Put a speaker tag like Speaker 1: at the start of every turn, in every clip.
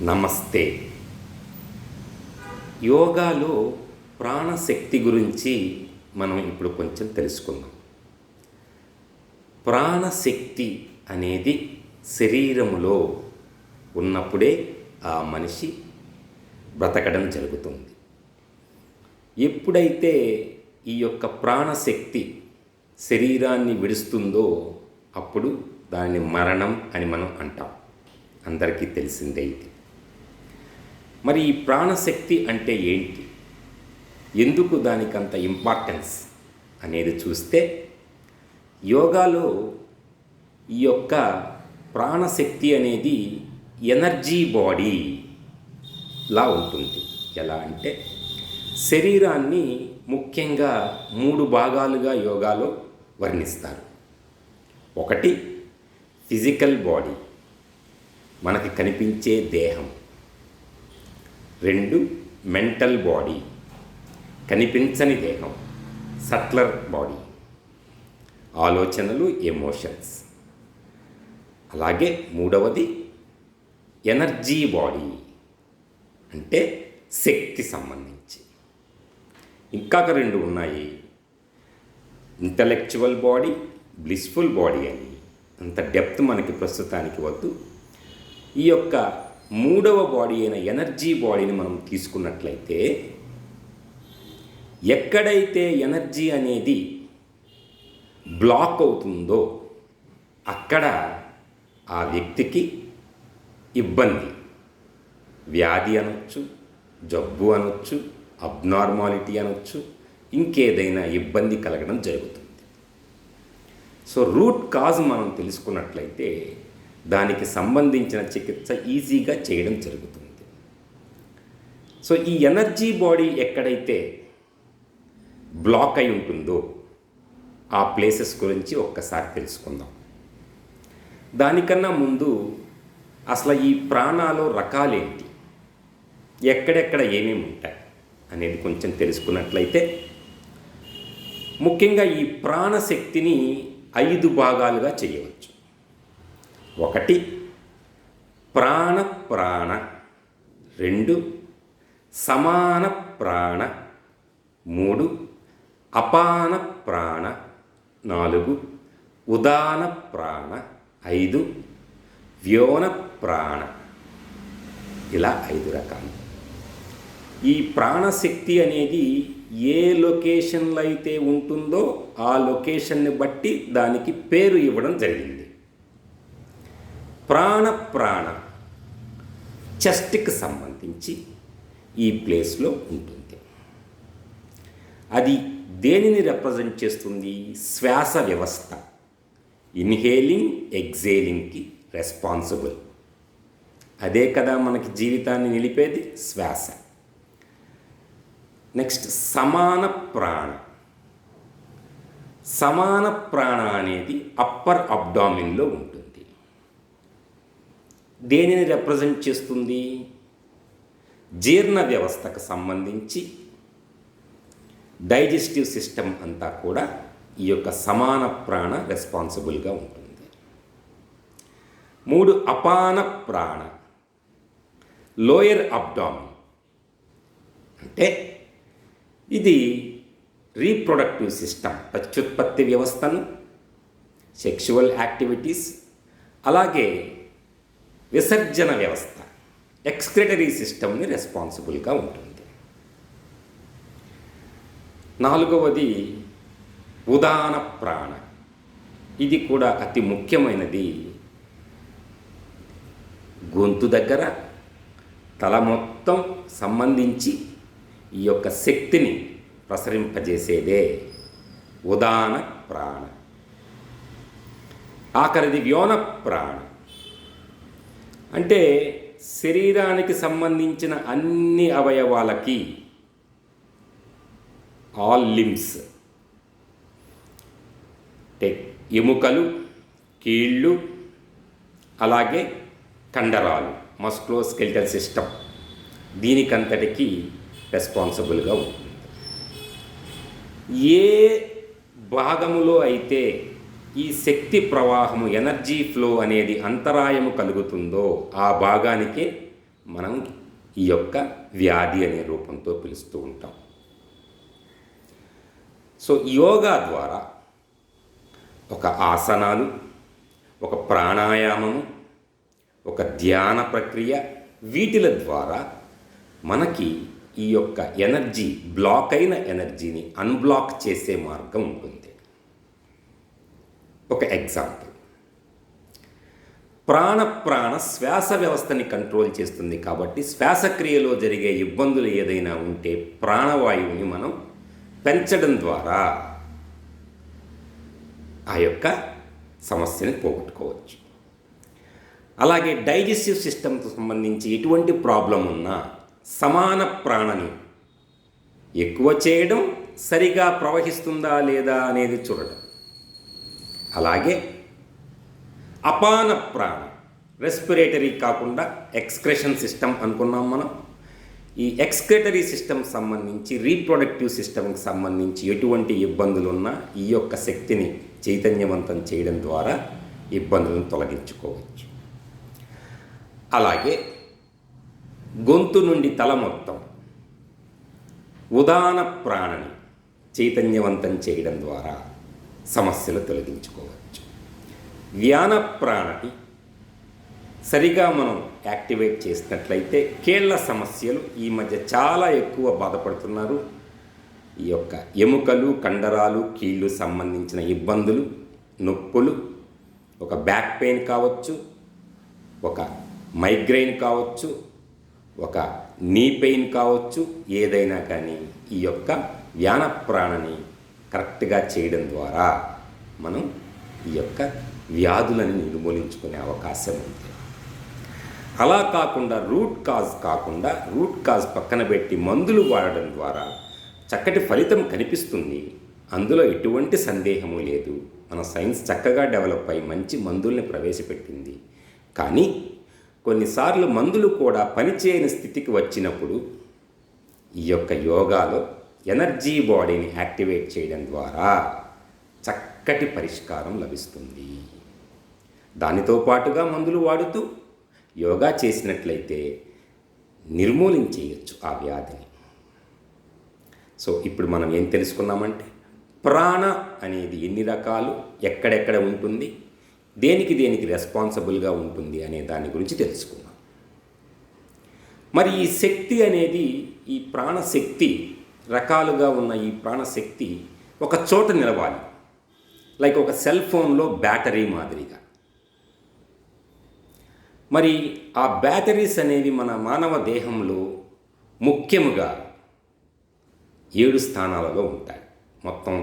Speaker 1: నమస్తే. యోగాలో ప్రాణశక్తి గురించి మనం ఇప్పుడు కొంచెం తెలుసుకుందాం. ప్రాణశక్తి అనేది శరీరములో ఉన్నప్పుడే ఆ మనిషి బ్రతకడం జరుగుతుంది. ఎప్పుడైతే ఈ యొక్క ప్రాణశక్తి శరీరాన్ని విడుస్తుందో అప్పుడు దాన్ని మరణం అని మనం అంటాం. అందరికీ తెలిసిందే ఇది. మరి ఈ ప్రాణశక్తి అంటే ఏంటి, ఎందుకు దానికి అంత ఇంపార్టెన్స్ అనేది చూస్తే, యోగాలో ఈ యొక్క ప్రాణశక్తి అనేది ఎనర్జీ బాడీలా ఉంటుంది. ఎలా అంటే శరీరాన్ని ముఖ్యంగా 3 భాగాలుగా యోగాలో వర్ణిస్తారు. ఒకటి ఫిజికల్ బాడీ, మనకి కనిపించే దేహం. 2 మెంటల్ బాడీ, కనిపించని దేహం, సట్లర్ బాడీ, ఆలోచనలు, ఎమోషన్స్. అలాగే 3వది ఎనర్జీ బాడీ, అంటే శక్తి సంబంధించి. ఇంకా 2 ఉన్నాయి, ఇంటలెక్చువల్ బాడీ, బ్లిస్ఫుల్ బాడీ అని. అంత డెప్త్ మనకి ప్రస్తుతానికి వద్దు. ఈ యొక్క 3వ బాడీ అయిన ఎనర్జీ బాడీని మనం తీసుకున్నట్లయితే, ఎక్కడైతే ఎనర్జీ అనేది బ్లాక్ అవుతుందో అక్కడ ఆ వ్యక్తికి ఇబ్బంది, వ్యాధి అనొచ్చు, జబ్బు అనొచ్చు, అబ్నార్మాలిటీ అనొచ్చు, ఇంకేదైనా ఇబ్బంది కలగడం జరుగుతుంది. సో రూట్ కాజ్ మనం తెలుసుకున్నట్లయితే దానికి సంబంధించిన చికిత్స ఈజీగా చేయడం జరుగుతుంది. సో ఈ ఎనర్జీ బాడీ ఎక్కడైతే బ్లాక్ అయి ఉంటుందో ఆ ప్లేసెస్ గురించి ఒక్కసారి తెలుసుకుందాం. దానికన్నా ముందు అసలు ఈ ప్రాణాలు రకాలేంటి, ఎక్కడెక్కడ ఏమేమి ఉంటాయి అనేది కొంచెం తెలుసుకున్నట్లయితే, ముఖ్యంగా ఈ ప్రాణశక్తిని 5 భాగాలుగా చేయవచ్చు. 1 ప్రాణ ప్రాణ, 2 సమాన ప్రాణ, 3 అపాన ప్రాణ, 4 ఉదాన ప్రాణ, 5 వ్యోన ప్రాణ. ఇలా 5 రకాలు. ఈ ప్రాణశక్తి అనేది ఏ లొకేషన్లో అయితే ఉంటుందో ఆ లొకేషన్ని బట్టి దానికి పేరు ఇవ్వడం జరిగింది. ప్రాణ చెస్ట్కి సంబంధించి ఈ ప్లేస్లో ఉంటుంది. అది దేనిని రిప్రజెంట్ చేస్తుంది? శ్వాస వ్యవస్థ, ఇన్హేలింగ్ ఎగ్జేలింగ్కి రెస్పాన్సిబుల్. అదే కదా మనకి జీవితాన్ని నిలిపేది, శ్వాస. నెక్స్ట్ సమాన ప్రాణ. సమాన ప్రాణ అనేది అప్పర్ అబ్డామిన్లో ఉంటుంది. దేనిని రిప్రజెంట్ చేస్తుంది? జీర్ణ వ్యవస్థకు సంబంధించి డైజెస్టివ్ సిస్టమ్ అంతా కూడా ఈ యొక్క సమాన ప్రాణ రెస్పాన్సిబుల్గా ఉంటుంది. 3 అపాన ప్రాణ, లోయర్ అబ్డామిన్, అంటే ఇది రీప్రొడక్టివ్ సిస్టమ్, ప్రత్యుత్పత్తి వ్యవస్థను, సెక్షువల్ యాక్టివిటీస్, అలాగే విసర్జన వ్యవస్థ, ఎక్స్క్రిటరీ సిస్టమ్ని రెస్పాన్సిబుల్గా ఉంటుంది. 4వది ఉదాన ప్రాణ. ఇది కూడా అతి ముఖ్యమైనది. గొంతు దగ్గర తల మొత్తం సంబంధించి ఈ యొక్క శక్తిని ప్రసరింపజేసేదే ఉదాన ప్రాణ. ఆఖరిది వ్యోన ప్రాణ, అంటే శరీరానికి సంబంధించిన అన్ని అవయవాలకి, ఆల్ లిమ్స్, ఎముకలు, కీళ్ళు, అలాగే కండరాలు, మస్క్యులోస్కెలిటల్ సిస్టమ్, దీనికంతటికి రెస్పాన్సిబుల్గా ఉంటుంది. ఏ భాగములో అయితే ఈ శక్తి ప్రవాహము, ఎనర్జీ ఫ్లో అనేది అంతరాయము కలుగుతుందో ఆ భాగానికే మనం ఈ యొక్క వ్యాధి అనే రూపంతో పిలుస్తూ ఉంటాం. సో యోగా ద్వారా ఒక ఆసనాలు, ఒక ప్రాణాయామము, ఒక ధ్యాన ప్రక్రియ, వీటిల ద్వారా మనకి ఈ యొక్క ఎనర్జీ, బ్లాక్ అయిన ఎనర్జీని అన్బ్లాక్ చేసే మార్గం ఉంటుంది. ఒక ఎగ్జాంపుల్, ప్రాణ శ్వాస వ్యవస్థని కంట్రోల్ చేస్తుంది. కాబట్టి శ్వాసక్రియలో జరిగే ఇబ్బందులు ఏదైనా ఉంటే ప్రాణవాయువుని మనం పెంచడం ద్వారా ఆ యొక్క సమస్యని పోగొట్టుకోవచ్చు. అలాగే డైజెస్టివ్ సిస్టమ్కి సంబంధించి ఎటువంటి ప్రాబ్లం ఉన్నా సమాన ప్రాణని ఎక్కువ చేయడం, సరిగా ప్రవహిస్తుందా లేదా అనేది చూడడం. అలాగే అపాన ప్రాణ, రెస్పిరేటరీ కాకుండా ఎక్స్క్రెషన్ సిస్టమ్ అనుకున్నాం మనం. ఈ ఎక్స్క్రెటరీ సిస్టమ్ సంబంధించి, రీప్రొడక్టివ్ సిస్టమ్కి సంబంధించి ఎటువంటి ఇబ్బందులు ఉన్నా ఈ యొక్క శక్తిని చైతన్యవంతం చేయడం ద్వారా ఇబ్బందులను తొలగించుకోవచ్చు. అలాగే గొంతు నుండి తల మొత్తం ఉదాన ప్రాణని చైతన్యవంతం చేయడం ద్వారా సమస్యలు తొలగించుకోవచ్చు. వ్యాన ప్రాణని సరిగా మనం యాక్టివేట్ చేసినట్లయితే కీళ్ళ సమస్యలు ఈ మధ్య చాలా ఎక్కువ బాధపడుతున్నారు. ఈ యొక్క ఎముకలు, కండరాలు, కీళ్ళు సంబంధించిన ఇబ్బందులు, నొప్పులు, ఒక బ్యాక్ పెయిన్ కావచ్చు, ఒక మైగ్రెయిన్ కావచ్చు, ఒక నీ పెయిన్ కావచ్చు, ఏదైనా కానీ ఈ యొక్క వ్యాన ప్రాణని కరెక్ట్గా చేయడం ద్వారా మనం ఈ యొక్క వ్యాధులను నిర్మూలించుకునే అవకాశం ఉంది. అలా కాకుండా రూట్ కాజ్ పక్కన పెట్టి మందులు వాడడం ద్వారా చక్కటి ఫలితం కనిపిస్తుంది. అందులో ఎటువంటి సందేహము లేదు. మన సైన్స్ చక్కగా డెవలప్ అయి మంచి మందుల్ని ప్రవేశపెట్టింది. కానీ కొన్నిసార్లు మందులు కూడా పనిచేయని స్థితికి వచ్చినప్పుడు ఈ యొక్క యోగాలో ఎనర్జీ బాడీని యాక్టివేట్ చేయడం ద్వారా చక్కటి పరిష్కారం లభిస్తుంది. దానితో పాటుగా మందులు వాడుతూ యోగా చేసినట్లయితే నిర్మూలించేయచ్చు ఆ వ్యాధిని. సో ఇప్పుడు మనం ఏం తెలుసుకున్నామంటే ప్రాణ అనేది ఎన్ని రకాలు, ఎక్కడెక్కడ ఉంటుంది, దేనికి రెస్పాన్సిబుల్గా ఉంటుంది అనే దాని గురించి తెలుసుకున్నాం. మరి ఈ శక్తి అనేది, ఈ ప్రాణశక్తి రకాలుగా ఉన్న ఈ ప్రాణశక్తి ఒక చోట నిలవాలి. లైక్ ఒక సెల్ ఫోన్లో బ్యాటరీ మాదిరిగా. మరి ఆ బ్యాటరీస్ అనేవి మన మానవ దేహంలో ముఖ్యముగా 7 స్థానాలలో ఉంటాయి. మొత్తం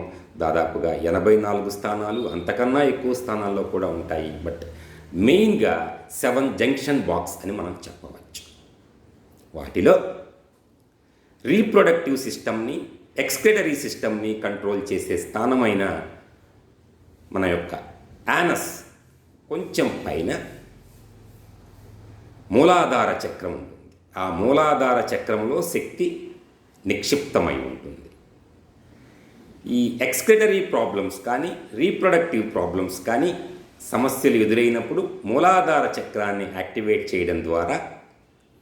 Speaker 1: దాదాపుగా 84 స్థానాలు, అంతకన్నా ఎక్కువ స్థానాల్లో కూడా ఉంటాయి. బట్ మెయిన్గా 7 జంక్షన్ బాక్స్ అని మనం చెప్పవచ్చు. వాటిలో రీప్రొడక్టివ్ సిస్టమ్ని, ఎక్స్క్రెటరీ సిస్టమ్ని కంట్రోల్ చేసే స్థానమైన మన యొక్క యానస్ కొంచెం పైన మూలాధార చక్రం ఉంటుంది. ఆ మూలాధార చక్రంలో శక్తి నిక్షిప్తమై ఉంటుంది. ఈ ఎక్స్క్రెటరీ ప్రాబ్లమ్స్ కానీ, రీప్రొడక్టివ్ ప్రాబ్లమ్స్ కానీ సమస్యలు ఎదురైనప్పుడు మూలాధార చక్రాన్ని యాక్టివేట్ చేయడం ద్వారా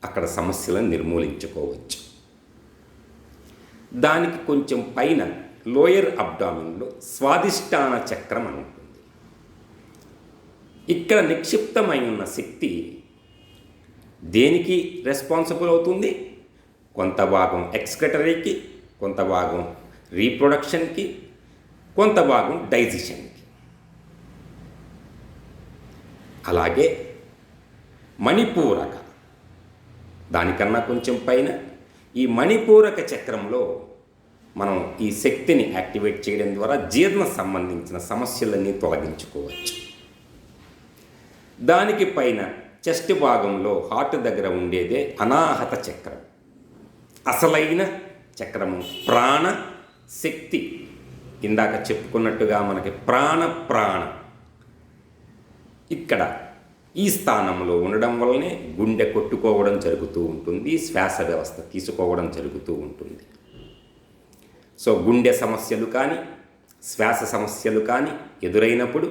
Speaker 1: అక్కడ సమస్యలను నిర్మూలించుకోవచ్చు. దానికి కొంచెం పైన లోయర్ అబ్డామిన్లో స్వాదిష్టాన చక్రం అని ఉంటుంది. ఇక్కడ నిక్షిప్తమై ఉన్న శక్తి దేనికి రెస్పాన్సిబుల్ అవుతుంది? కొంత భాగం ఎక్స్క్రెటరీకి, కొంత భాగం రీప్రొడక్షన్కి, కొంత భాగం డైజెషన్కి. అలాగే మణిపూరక, దానికన్నా కొంచెం పైన ఈ మణిపూరక చక్రంలో మనం ఈ శక్తిని యాక్టివేట్ చేయడం ద్వారా జీర్ణ సంబంధించిన సమస్యలన్నీ తొలగించుకోవచ్చు. దానికి పైన చెస్ట్ భాగంలో హార్ట్ దగ్గర ఉండేదే అనాహత చక్రం, అసలైన చక్రము, ప్రాణ శక్తి. ఇందాక చెప్పుకున్నట్టుగా మనకి ప్రాణ ఇక్కడ ఈ స్థానంలో ఉండడం వల్లనే గుండె కొట్టుకోవడం జరుగుతూ ఉంటుంది, శ్వాస వ్యవస్థ తీసుకోవడం జరుగుతూ ఉంటుంది. సో గుండె సమస్యలు కానీ, శ్వాస సమస్యలు కానీ ఎదురైనప్పుడు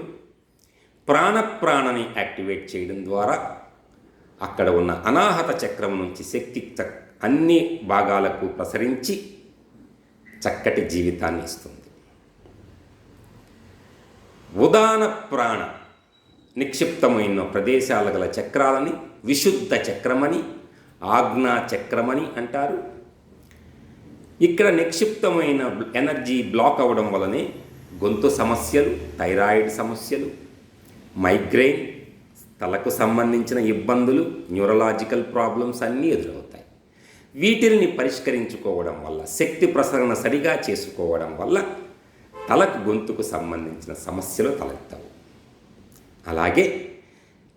Speaker 1: ప్రాణని యాక్టివేట్ చేయడం ద్వారా అక్కడ ఉన్న అనాహత చక్రం నుంచి శక్తి అన్ని భాగాలకు ప్రసరించి చక్కటి జీవితాన్ని ఇస్తుంది. ఉదాన ప్రాణ నిక్షిప్తమైన ప్రదేశాల గల చక్రాలని విశుద్ధ చక్రమని, ఆజ్ఞా చక్రమని అంటారు. ఇక్కడ నిక్షిప్తమైన ఎనర్జీ బ్లాక్ అవ్వడం వలనే గొంతు సమస్యలు, థైరాయిడ్ సమస్యలు, మైగ్రెయిన్, తలకు సంబంధించిన ఇబ్బందులు, న్యూరలాజికల్ ప్రాబ్లమ్స్ అన్నీ ఎదురవుతాయి. వీటిని పరిష్కరించుకోవడం వల్ల, శక్తి ప్రసరణ సరిగా చేసుకోవడం వల్ల తలకు, గొంతుకు సంబంధించిన సమస్యలు తలెత్తవు. అలాగే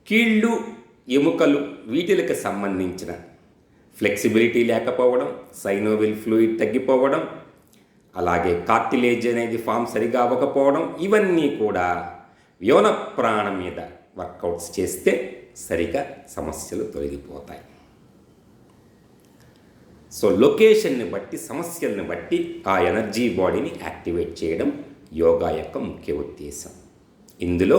Speaker 1: కీళ్ళు, ఎముకలు వీటికి సంబంధించిన ఫ్లెక్సిబిలిటీ లేకపోవడం, సైనోవిల్ ఫ్లూయిడ్ తగ్గిపోవడం, అలాగే కార్టిలేజ్ అనేది ఫామ్ సరిగా అవ్వకపోవడం, ఇవన్నీ కూడా వ్యోన ప్రాణం మీద వర్కౌట్స్ చేస్తే సరిగా సమస్యలు తొలగిపోతాయి. సో లొకేషన్ని బట్టి, సమస్యల్ని బట్టి ఆ ఎనర్జీ బాడీని యాక్టివేట్ చేయడం యోగా యొక్క ముఖ్య ఉద్దేశం. ఇందులో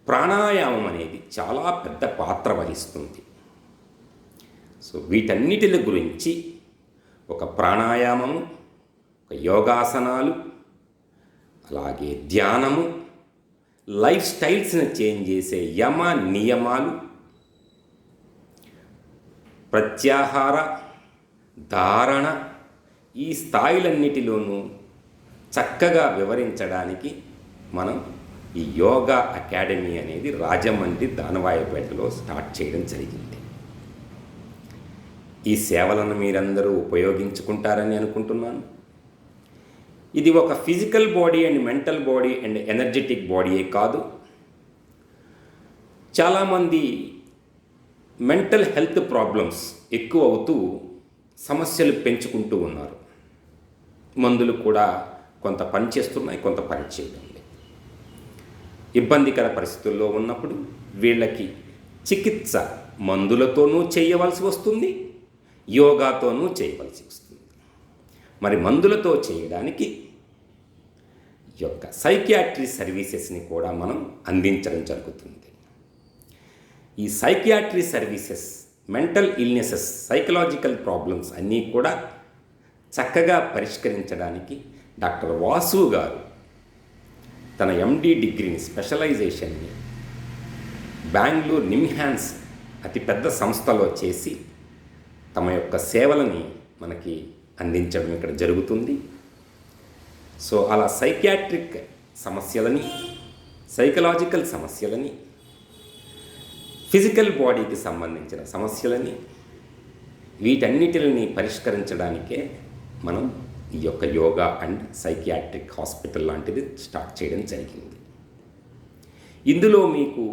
Speaker 1: ప్రాణాయామం అనేది చాలా పెద్ద పాత్ర వహిస్తుంది. సో వీటన్నిటి గురించి ఒక ప్రాణాయామము, ఒక యోగాసనాలు, అలాగే ధ్యానము, లైఫ్ స్టైల్స్ని చేంజ్ చేసే యమ నియమాలు, ప్రత్యాహార, ధారణ, ఈ స్థాయిలన్నిటిలోనూ చక్కగా వివరించడానికి మనం ఈ యోగా అకాడమీ అనేది రాజమండ్రి దానవాయపేటలో స్టార్ట్ చేయడం జరిగింది. ఈ సేవలను మీరందరూ ఉపయోగించుకుంటారని అనుకుంటున్నాను. ఇది ఒక physical body and mental body and energetic బాడీయే కాదు. చాలామంది మెంటల్ హెల్త్ ప్రాబ్లమ్స్ ఎక్కువ అవుతూ సమస్యలు పెంచుకుంటూ ఉన్నారు. మందులు కూడా కొంత పనిచేస్తున్నాయి, కొంత పని చేయడం లేదు. ఇబ్బందికర పరిస్థితుల్లో ఉన్నప్పుడు వీళ్ళకి చికిత్స మందులతోనూ చేయవలసి వస్తుంది, యోగాతోనూ చేయవలసి వస్తుంది. మరి మందులతో చేయడానికి యొక్క సైకియాట్రీ సర్వీసెస్ని కూడా మనం అందించడం జరుగుతుంది. ఈ psychiatry services, mental illnesses, psychological problems అన్నీ కూడా చక్కగా పరిష్కరించడానికి డాక్టర్ వాసు గారు తన ఎండి డిగ్రీని, స్పెషలైజేషన్ని బెంగళూరు నిమ్హాన్స్ అతిపెద్ద సంస్థలో చేసి తమ యొక్క సేవలని మనకి అందించడం ఇక్కడ జరుగుతుంది. సో అలా సైకియాట్రిక్ సమస్యలని, సైకలాజికల్ సమస్యలని, ఫిజికల్ బాడీకి సంబంధించిన సమస్యలని, వీటన్నిటిని పరిష్కరించడానికే మనం ఈ యొక్క యోగా అండ్ సైకియాట్రిక్ హాస్పిటల్ లాంటిది స్టార్ట్ చేయడం జరిగింది. ఇందులో మీకు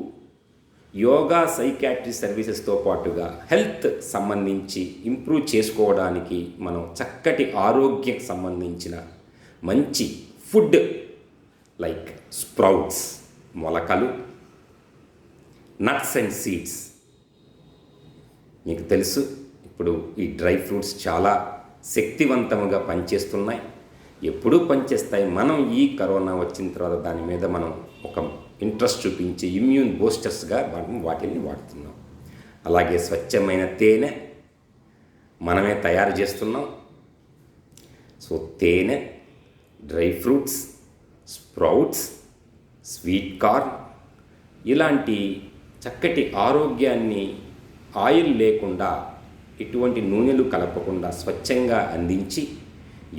Speaker 1: యోగా, సైకియాట్రీ సర్వీసెస్తో పాటుగా హెల్త్ సంబంధించి ఇంప్రూవ్ చేసుకోవడానికి మనం చక్కటి ఆరోగ్యం సంబంధించిన మంచి ఫుడ్ లైక్ స్ప్రౌట్స్, మొలకలు, నట్స్ అండ్ సీడ్స్. మీకు తెలుసు ఇప్పుడు ఈ డ్రై ఫ్రూట్స్ చాలా శక్తివంతముగా పనిచేస్తున్నాయి, ఎప్పుడూ పనిచేస్తాయి. మనం ఈ కరోనా వచ్చిన తర్వాత దాని మీద మనం ఒక ఇంట్రెస్ట్ చూపించి ఇమ్యూన్ బూస్టర్స్గా మనం వాటిని వాడుతున్నాం. అలాగే స్వచ్ఛమైన తేనె మనమే తయారు చేస్తున్నాం. సో తేనె, dry fruits, sprouts, sweet corn, ఇలాంటి చక్కటి ఆరోగ్యాన్ని ఆయిల్ లేకుండా, ఎటువంటి నూనెలు కలపకుండా స్వచ్ఛంగా అందించి,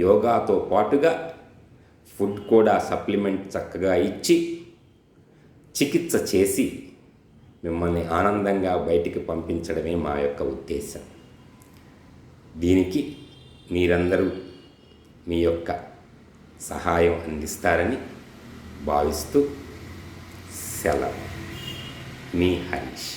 Speaker 1: యోగాతో పాటుగా ఫుడ్ కూడా సప్లిమెంట్ చక్కగా ఇచ్చి చికిత్స చేసి మిమ్మల్ని ఆనందంగా బయటికి పంపించడమే మా యొక్క ఉద్దేశం. దీనికి మీరందరూ మీ యొక్క సహాయం అందిస్తారని భావిస్తూ సెలవు. మీ హరీష్.